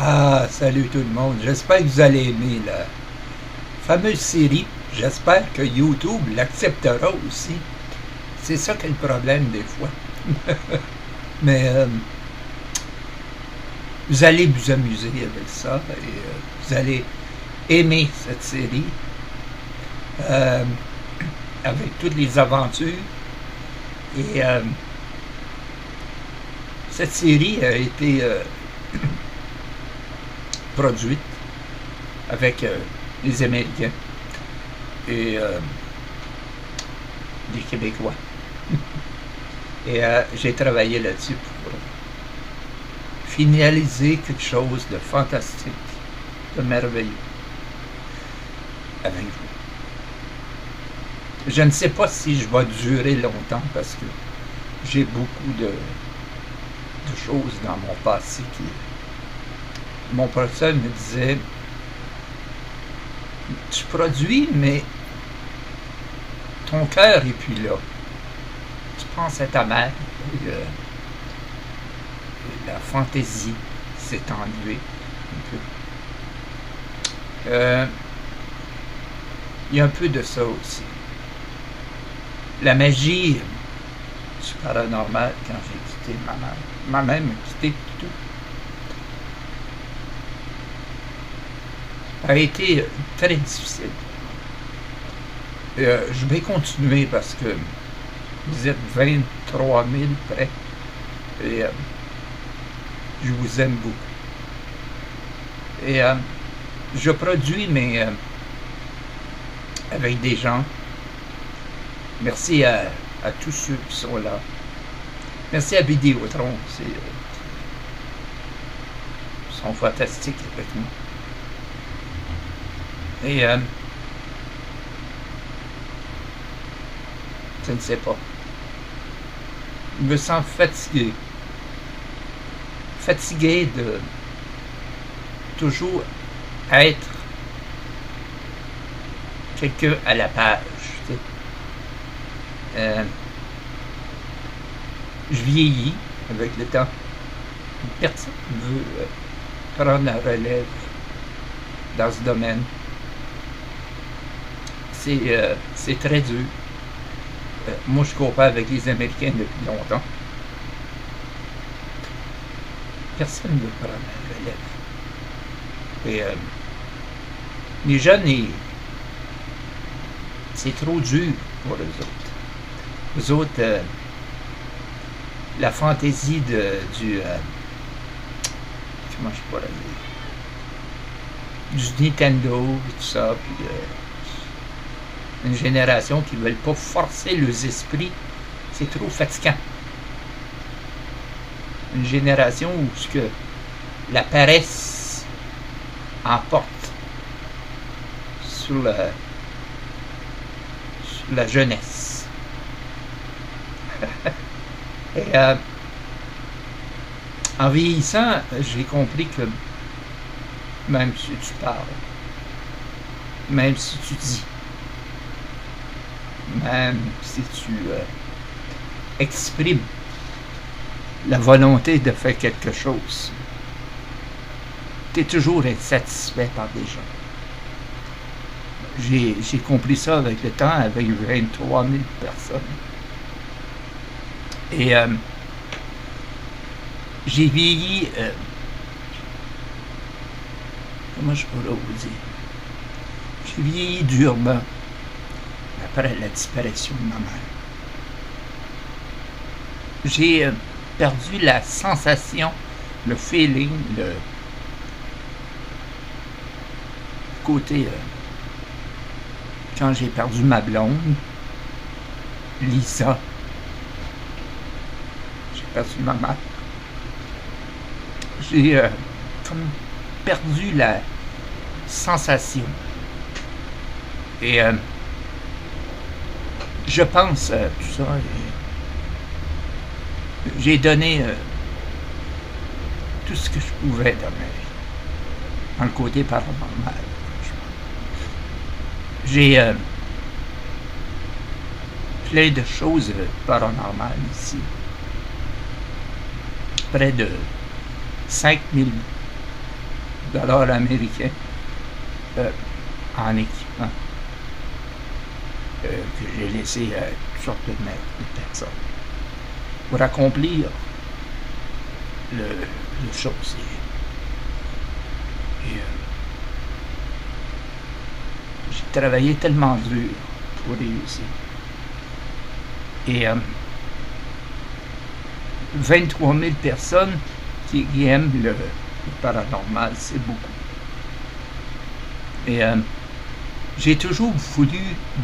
Ah, salut tout le monde. J'espère que vous allez aimer la fameuse série. J'espère que YouTube l'acceptera aussi. C'est ça qui est le problème des fois. Mais vous allez vous amuser avec ça et vous allez aimer cette série avec toutes les aventures. Et cette série a été produite avec les Américains et des Québécois. Et j'ai travaillé là-dessus pour finaliser quelque chose de fantastique, de merveilleux avec vous. Je ne sais pas si je vais durer longtemps parce que j'ai beaucoup de choses dans mon passé qui... Mon professeur me disait, tu produis, mais ton cœur n'est plus là. Tu penses à ta mère, et la fantaisie s'est enlevée un peu. Il y a un peu de ça aussi. La magie du paranormal, quand j'ai quitté ma mère m'a quitté tout. A été très difficile. Je vais continuer parce que vous êtes 23 000 près et je vous aime beaucoup. Et je produis, mais avec des gens. Merci à tous ceux qui sont là. Merci à Vidéotron, ils sont fantastiques avec nous. Et je ne sais pas. Je me sens fatigué. Fatigué de toujours être quelqu'un à la page. Tu sais. Je vieillis avec le temps. Personne ne veut prendre la relève dans ce domaine. C'est très dur. Moi, je cours pas avec les Américains depuis longtemps. Personne ne veut prendre la relève. Et les jeunes, c'est trop dur pour eux autres. Eux autres, la fantaisie du comment je pourrais dire, du Nintendo et tout ça, puis une génération qui ne veulent pas forcer leurs esprits, c'est trop fatigant. Une génération où ce que la paresse emporte sur la jeunesse. Et en vieillissant, j'ai compris que même si tu parles, même si tu dis, même si tu exprimes la volonté de faire quelque chose, tu es toujours insatisfait par des gens. J'ai compris ça avec le temps, avec 23 000 personnes. Et j'ai vieilli, comment je pourrais vous dire? J'ai vieilli durement après la disparition de ma mère. J'ai perdu la sensation, le feeling, le côté... quand j'ai perdu ma blonde, Lisa, j'ai perdu ma mère. J'ai comme perdu la sensation. Et je pense à tout ça. J'ai donné tout ce que je pouvais donner dans le côté paranormal. J'ai plein de choses paranormales ici. Près de 5000 dollars américains en équipement que j'ai laissé à toutes sortes de personnes pour accomplir le chantier. Et j'ai travaillé tellement dur pour réussir. Et 23 000 personnes qui aiment le paranormal, c'est beaucoup. Et j'ai toujours voulu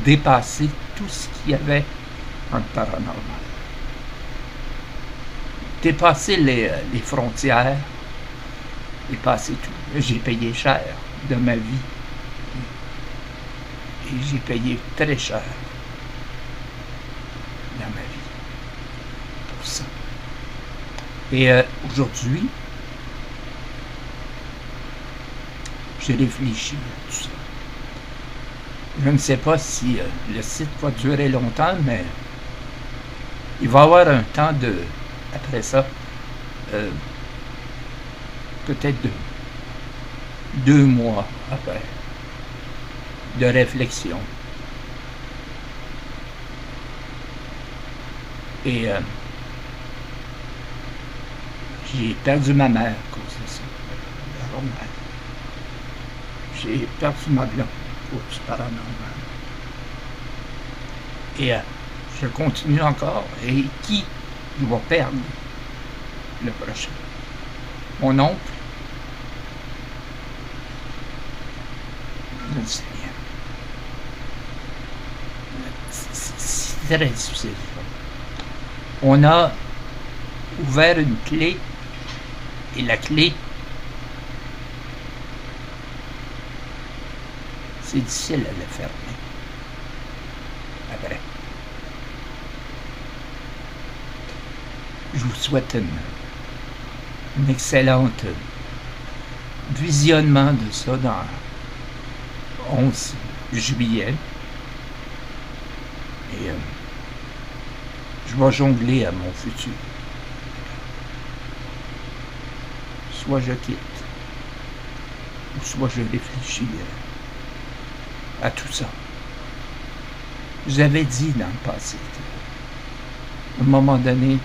dépasser tout ce qu'il y avait en paranormal. Dépasser les frontières, dépasser tout. J'ai payé cher de ma vie. Et j'ai payé très cher dans ma vie pour ça. Et aujourd'hui, j'ai réfléchi à tout ça. Je ne sais pas si le site va durer longtemps, mais il va y avoir un temps après ça, peut-être 2 mois après, de réflexion. Et j'ai perdu ma mère à cause de ça. J'ai perdu ma blonde pour du paranormal. Et je continue encore. Et qui je vais perdre le prochain? Mon oncle? Je ne sais rien. C'est très difficile. On a ouvert une clé et la clé, c'est difficile à la fermer après. Je vous souhaite une excellente visionnement de ça dans 11 juillet. Et je vais jongler à mon futur. Soit je quitte, ou soit je réfléchis à tout ça. Je vous avais dit dans le passé qu'à un moment donné,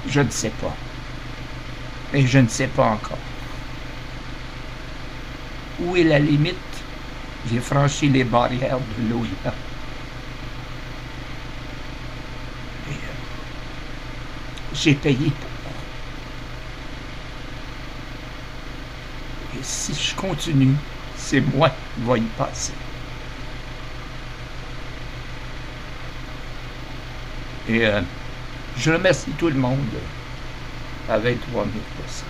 je ne sais pas. Et je ne sais pas encore. Où est la limite? J'ai franchi les barrières de l'OIA. Et j'ai payé pour. Et si je continue, c'est moi qui vais y passer. Et je remercie tout le monde avec 3000 personnes.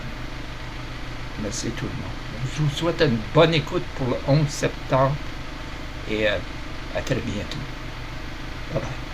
Merci tout le monde. Je vous souhaite une bonne écoute pour le 11 septembre et à très bientôt. Bye bye.